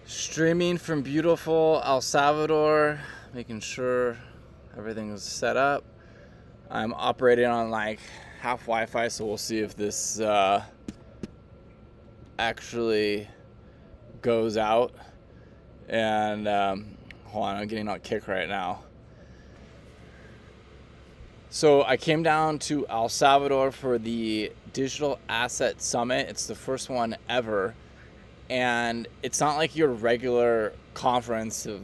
Streaming from beautiful El Salvador, making sure everything is set up. I'm operating on like half Wi-Fi, so we'll see if this actually goes out. And hold on, I'm getting on kick right now. So I came down to El Salvador for the Digital Asset Summit. It's the first one ever. And it's not like your regular conference of,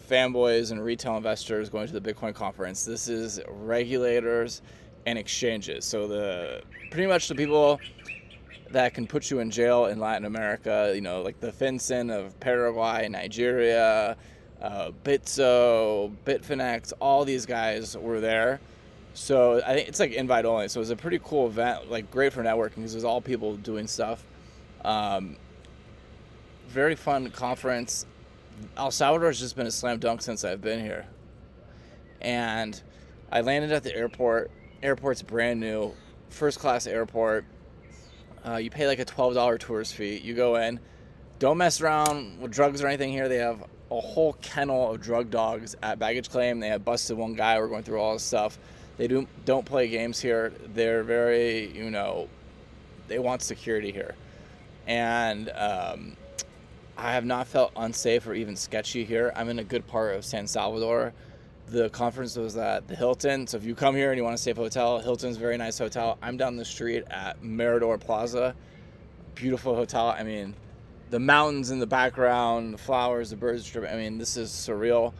fanboys and retail investors going to the Bitcoin conference. This is regulators and exchanges. So pretty much the people that can put you in jail in Latin America, like the FinCEN of Paraguay, Nigeria, Bitso, Bitfinex, all these guys were there. So I think it's like invite only. So it was a pretty cool event, like great for networking because there's all people doing stuff. Very fun conference. El Salvador has just been a slam dunk since I've been here. And I landed at the airport. Airport's brand new, first class airport. You pay like a $12 tourist fee. You go in. Don't mess around with drugs or anything here. They have a whole kennel of drug dogs at baggage claim. They have busted one guy. We're going through all this stuff. They don't play games here. They're very, they want security here. And I have not felt unsafe or even sketchy here. I'm in a good part of San Salvador. The conference was at the Hilton. So if you come here and you want a safe hotel, Hilton's a very nice hotel. I'm down the street at Mirador Plaza. Beautiful hotel. I mean, the mountains in the background, the flowers, the birds chirping. I mean, this is surreal.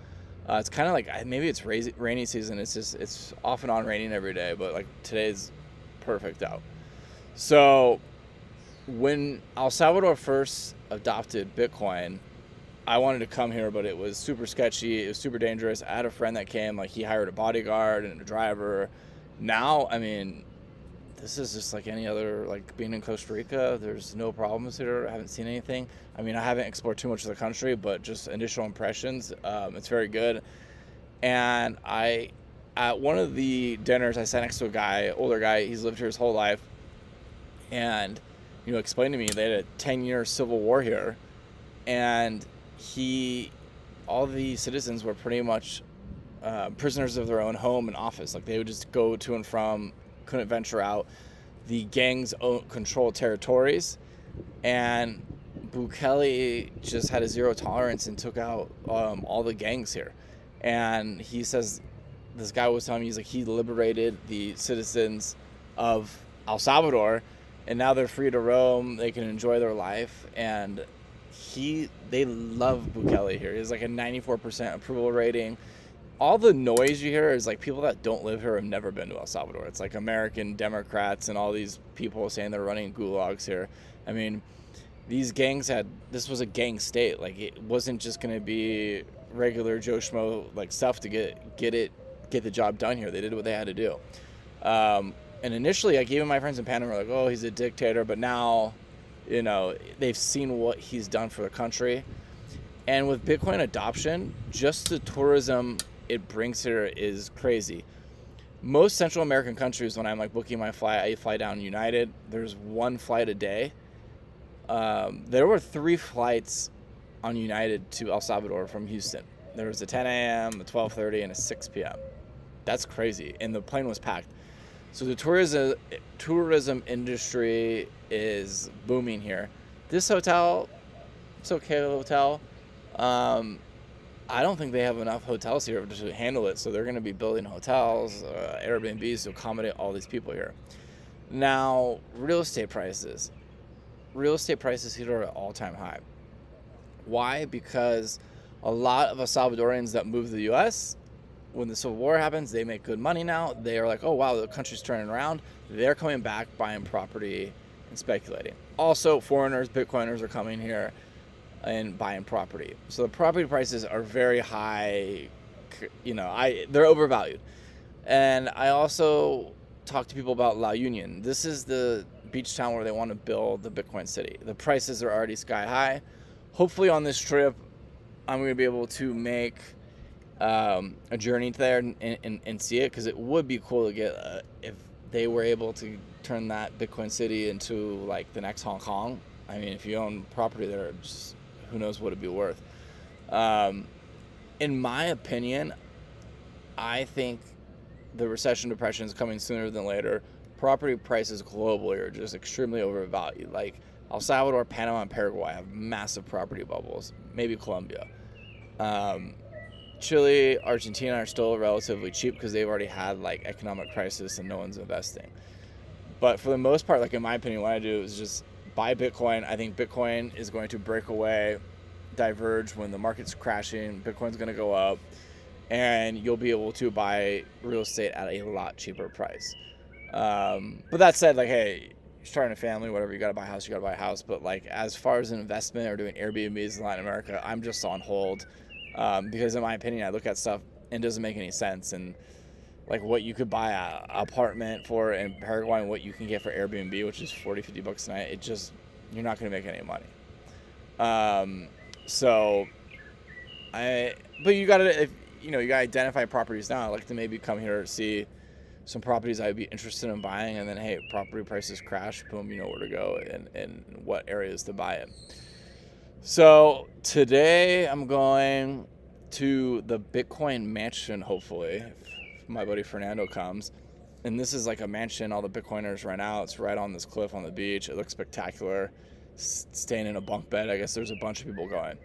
It's kind of like, maybe it's rainy season. It's off and on raining every day, but like today's perfect out. So when El Salvador first adopted Bitcoin, I wanted to come here, but it was super sketchy. It was super dangerous. I had a friend that came, like he hired a bodyguard and a driver. Now, I mean, this is just like any other, like being in Costa Rica, there's no problems here. I haven't seen anything. I mean, I haven't explored too much of the country, but just initial impressions, it's very good. And at one of the dinners, I sat next to a guy, older guy, he's lived here his whole life. And explained to me they had a 10-year civil war here, and all the citizens were pretty much prisoners of their own home and office. Like they would just go to and from, couldn't venture out. The gangs controlled territories, and Bukele just had a zero tolerance and took out all the gangs here. And he says, this guy was telling me, he's like, he liberated the citizens of El Salvador, and now they're free to roam. They can enjoy their life, and they love Bukele here. He has like a 94% approval rating. All the noise you hear is like people that don't live here have never been to El Salvador. It's like American Democrats and all these people saying they're running gulags here. I mean, these gangs this was a gang state. Like it wasn't just going to be regular Joe Schmo like stuff to get the job done here. They did what they had to do. And initially, like even my friends in Panama were like, "Oh, he's a dictator," but now, they've seen what he's done for the country. And with Bitcoin adoption, just the tourism it brings here is crazy. Most Central American countries, when I'm like booking my flight, I fly down United. There's one flight a day. There were 3 flights on United to El Salvador from Houston. There was a 10 a.m., a 12:30, and a 6 p.m. That's crazy, and the plane was packed. So the tourism industry is booming here. This hotel, it's okay hotel. I don't think they have enough hotels here to handle it, so they're going to be building hotels, Airbnbs to accommodate all these people here. Now, real estate prices. Real estate prices here are at all-time high. Why? Because a lot of El Salvadorians that move to the U.S., when the Civil War happens, they make good money now. They are like, oh, wow, the country's turning around. They're coming back, buying property and speculating. Also, foreigners, Bitcoiners are coming here and buying property. So the property prices are very high. They're overvalued. And I also talk to people about La Union. This is the beach town where they want to build the Bitcoin city. The prices are already sky high. Hopefully on this trip, I'm going to be able to make a journey there and see it, because it would be cool to get if they were able to turn that Bitcoin city into like the next Hong Kong. I mean, if you own property there, just who knows what it'd be worth. In my opinion, I think the recession depression is coming sooner than later. Property prices globally are just extremely overvalued. Like El Salvador, Panama, and Paraguay have massive property bubbles. Maybe Colombia. Chile, Argentina are still relatively cheap because they've already had like economic crisis and no one's investing. But for the most part, like in my opinion, what I do is just buy Bitcoin. I think Bitcoin is going to break away, diverge when the market's crashing. Bitcoin's going to go up, and you'll be able to buy real estate at a lot cheaper price. But that said, like, hey, you're starting a family, whatever, you got to buy a house, you got to buy a house. But like, as far as an investment or doing Airbnbs in Latin America, I'm just on hold. Because in my opinion, I look at stuff and it doesn't make any sense. And like what you could buy an apartment for in Paraguay and what you can get for Airbnb, which is $40-$50 a night, it just, you're not going to make any money. But you got to, you got to identify properties now. I'd like to maybe come here, see some properties I'd be interested in buying, and then, hey, property prices crash, boom, you know where to go and what areas to buy it. So today I'm going to the Bitcoin mansion, hopefully, if my buddy Fernando comes. And this is like a mansion all the Bitcoiners rent out. It's right on this cliff on the beach. It looks spectacular. Staying in a bunk bed. I guess there's a bunch of people going.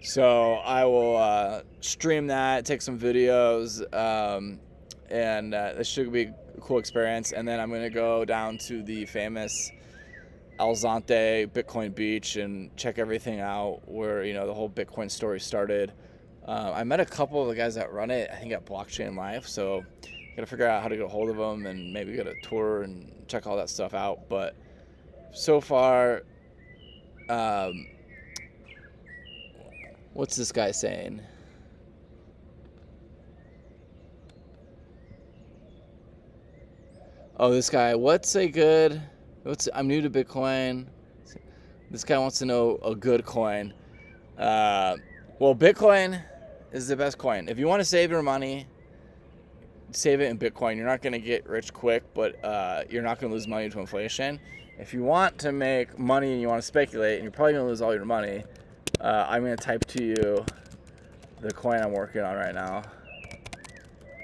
So I will stream that, take some videos, and this should be a cool experience. And then I'm going to go down to the famous Alzante Bitcoin Beach and check everything out where, the whole Bitcoin story started. I met a couple of the guys that run it, I think at Blockchain Life, so gotta figure out how to get a hold of them and maybe get a tour and check all that stuff out. But so far, what's this guy saying? Oh, this guy, I'm new to Bitcoin. This guy wants to know a good coin. Well, Bitcoin is the best coin. If you want to save your money, save it in Bitcoin. You're not going to get rich quick, but you're not going to lose money to inflation. If you want to make money and you want to speculate, and you're probably going to lose all your money, I'm going to type to you the coin I'm working on right now.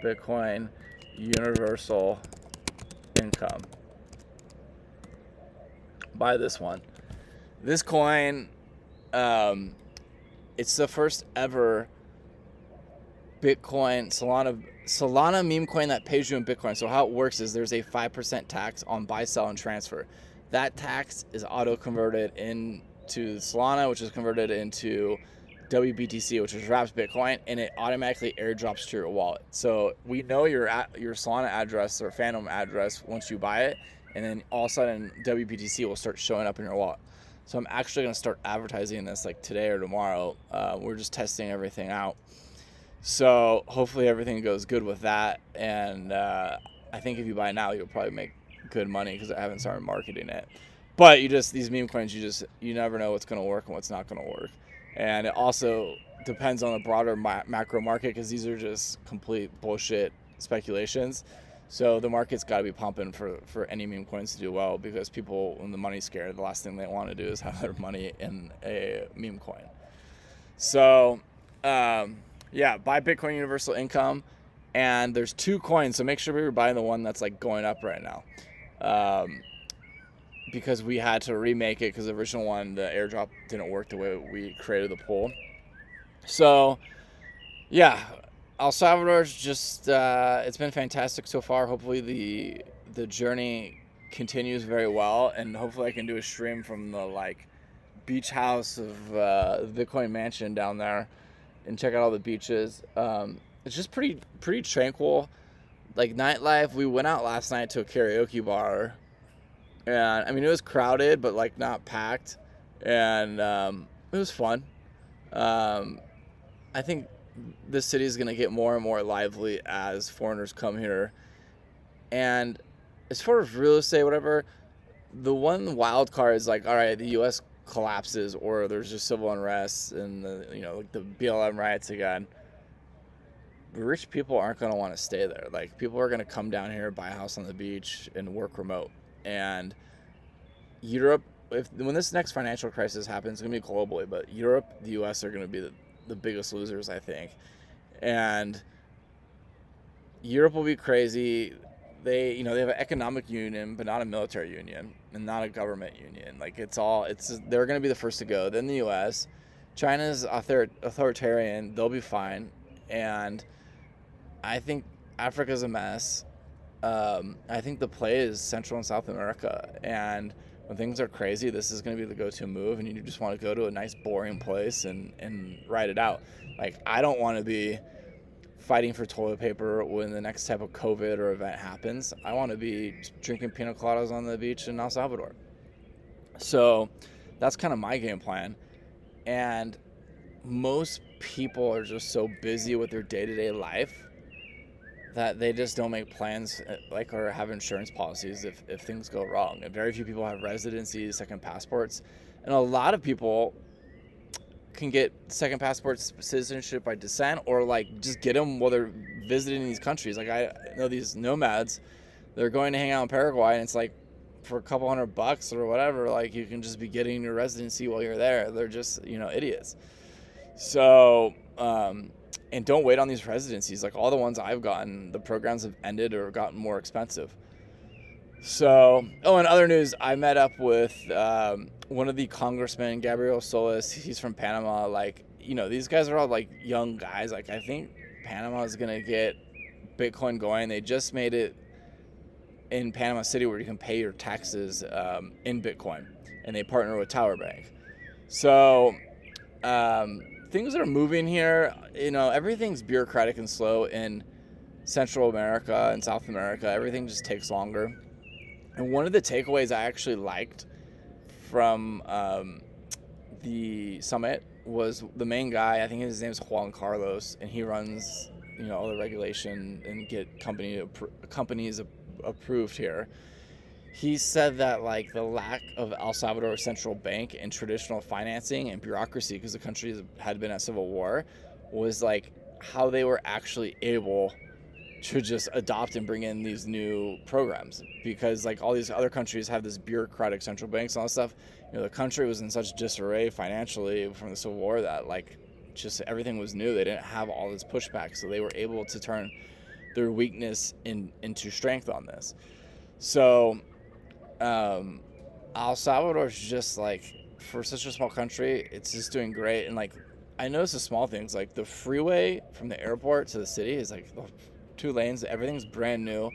Bitcoin Universal Income. Buy this one. This coin, it's the first ever Bitcoin Solana meme coin that pays you in Bitcoin. So how it works is there's a 5% tax on buy, sell, and transfer. That tax is auto converted into Solana, which is converted into WBTC, which is wrapped Bitcoin, and it automatically airdrops to your wallet. So we know your Solana address or Phantom address once you buy it, and then all of a sudden WBTC will start showing up in your wallet. So I'm actually going to start advertising this like today or tomorrow. We're just testing everything out. So hopefully everything goes good with that. And I think if you buy now, you'll probably make good money because I haven't started marketing it. But these meme coins, you never know what's going to work and what's not going to work. And it also depends on the broader macro market because these are just complete bullshit speculations. So the market's got to be pumping for any meme coins to do well because people, when the money's scared, the last thing they want to do is have their money in a meme coin. So, buy Bitcoin Universal Income. And there's 2 coins, so make sure you're buying the one that's like going up right now. Because we had to remake it because the original one, the airdrop didn't work the way we created the pool. So, El Salvador's just, it's been fantastic so far. Hopefully the journey continues very well, and hopefully I can do a stream from the beach house of Bitcoin Mansion down there and check out all the beaches. It's just pretty tranquil. Like nightlife, we went out last night to a karaoke bar, and it was crowded but not packed, and it was fun. I think this city is going to get more and more lively as foreigners come here. And as far as real estate, whatever, the one wild card is all right, the U.S. collapses or there's just civil unrest and the BLM riots again. Rich people aren't going to want to stay there. People are going to come down here, buy a house on the beach, and work remote. And Europe when this next financial crisis happens, it's gonna be globally, but Europe, the U.S. are gonna be the biggest losers, I think. And Europe will be crazy. They have an economic union, but not a military union, and not a government union. Like they're going to be the first to go. Then the U.S., China's authoritarian. They'll be fine, and I think Africa's a mess. I think the play is Central and South America, and when things are crazy, this is going to be the go-to move, and you just want to go to a nice, boring place and ride it out. Like, I don't want to be fighting for toilet paper when the next type of COVID or event happens. I want to be drinking pina coladas on the beach in El Salvador. So that's kind of my game plan. And most people are just so busy with their day-to-day life that they just don't make plans or have insurance policies if things go wrong. And very few people have residencies, second passports. And a lot of people can get second passports, citizenship by descent, or just get them while they're visiting these countries. Like, I know these nomads, they're going to hang out in Paraguay, and it's like for a couple $100 or whatever, like you can just be getting your residency while you're there. They're just, idiots. So, and don't wait on these residencies. Like, all the ones I've gotten, the programs have ended or gotten more expensive. So, and other news, I met up with one of the congressmen, Gabriel Solis. He's from Panama. These guys are all young guys. I think Panama is going to get Bitcoin going. They just made it in Panama City where you can pay your taxes in Bitcoin, and they partner with Tower Bank. So things are moving here. Everything's bureaucratic and slow in Central America and South America. Everything just takes longer. And one of the takeaways I actually liked from the summit was the main guy. I think his name's Juan Carlos, and he runs all the regulation and get companies approved here. He said that the lack of El Salvador's central bank and traditional financing and bureaucracy, because the country had been at civil war, was how they were actually able to just adopt and bring in these new programs, because all these other countries have this bureaucratic central banks and all that stuff. The country was in such disarray financially from the Civil War that just everything was new. They didn't have all this pushback, so they were able to turn their weakness into strength on this. So El Salvador's just for such a small country, it's just doing great. And I noticed the small things, the freeway from the airport to the city is 2 lanes. Everything's brand new.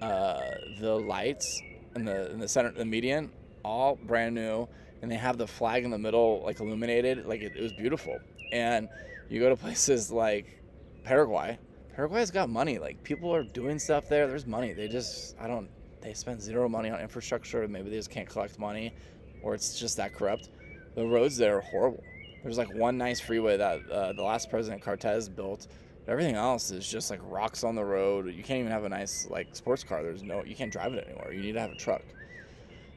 The lights in the center, the median, all brand new, and they have the flag in the middle illuminated. It was beautiful. And you go to places like Paraguay. Paraguay's got money. People are doing stuff there. There's money. They spend zero money on infrastructure. Maybe they just can't collect money, or it's just that corrupt. The roads there are horrible. There's one nice freeway that the last president Cortez built. Everything else is just rocks on the road. You can't even have a nice sports car. You can't drive it anymore. You need to have a truck.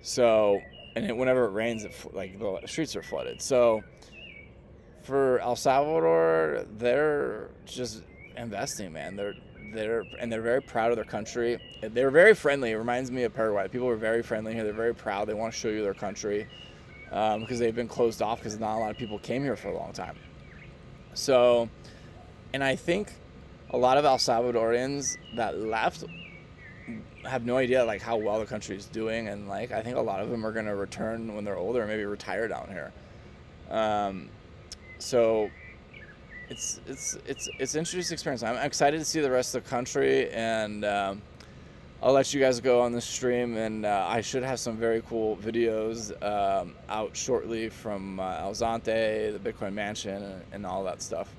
So, and whenever it rains, the streets are flooded. So for El Salvador, they're just investing, man. They're very proud of their country. They're very friendly. It reminds me of Paraguay. People are very friendly here. They're very proud. They want to show you their country because they've been closed off because not a lot of people came here for a long time. So, and I think a lot of El Salvadorians that left have no idea how well the country is doing, and I think a lot of them are going to return when they're older and maybe retire down here. So it's an interesting experience. I'm excited to see the rest of the country, and I'll let you guys go on the stream, and I should have some very cool videos out shortly from El Zante, the Bitcoin Mansion, and all that stuff.